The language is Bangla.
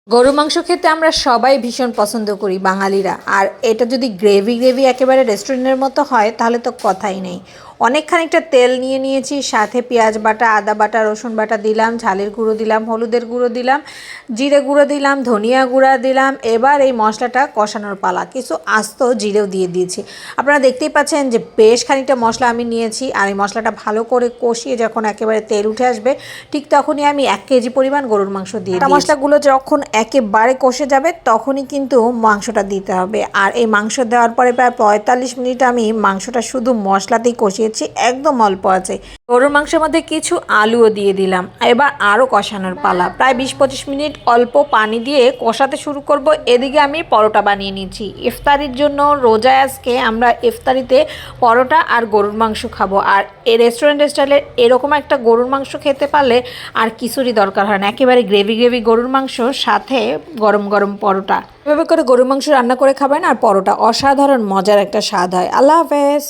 গরু মাংস খেতে আমরা সবাই ভীষণ পছন্দ করি বাঙালিরা। আর এটা যদি গ্রেভি গ্রেভি একেবারে রেস্টুরেন্টের মতো হয় তাহলে তো কথাই নেই। অনেক খানিকটা তেল নিয়ে নিয়েছি, সাথে পেঁয়াজ বাটা, আদা বাটা, রসুন বাটা দিলাম, ঝালের গুঁড়ো দিলাম, হলুদের গুঁড়ো দিলাম, জিরে গুঁড়ো দিলাম, ধনিয়া গুঁড়া দিলাম। এবার এই মশলাটা কষানোর পালা। কিছু আস্ত জিরেও দিয়ে দিয়েছি। আপনারা দেখতেই পাচ্ছেন যে বেশ খানিকটা মশলা আমি নিয়েছি। আর এই মশলাটা ভালো করে কষিয়ে যখন একেবারে তেল উঠে আসবে, ঠিক তখনই আমি 1 কেজি পরিমাণ গরুর মাংস দিয়ে দিই। মশলাগুলো যখন একেবারে কষে যাবে তখনই কিন্তু মাংসটা দিতে হবে। আর এই মাংস দেওয়ার পরে প্রায় 45 মিনিট আমি মাংসটা শুধু মশলাতেই কষিয়েছি, একদম অল্প আছে। গরুর মাংসের মধ্যে কিছু আলুও দিয়ে দিলাম। এবার আরও কষানোর পালা। প্রায় 20-25 মিনিট অল্প পানি দিয়ে কষাতে শুরু করব। এদিকে আমি পরোটা বানিয়ে নিয়েছি ইফতারির জন্য। রোজায় আজকে আমরা ইফতারিতে পরোটা আর গরুর মাংস খাবো। আর এই রেস্টুরেন্ট স্টাইলের এরকম একটা গরুর মাংস খেতে পারলে আর কিছুরই দরকার হয় না। একেবারে গ্রেভি গ্রেভি গরুর মাংস, সাথে গরম গরম পরোটা। এভাবে করে গরুর মাংস রান্না করে খাবেন আর পরোটা, অসাধারণ মজার একটা স্বাদ হয়। আল্লাহ হাফেজ।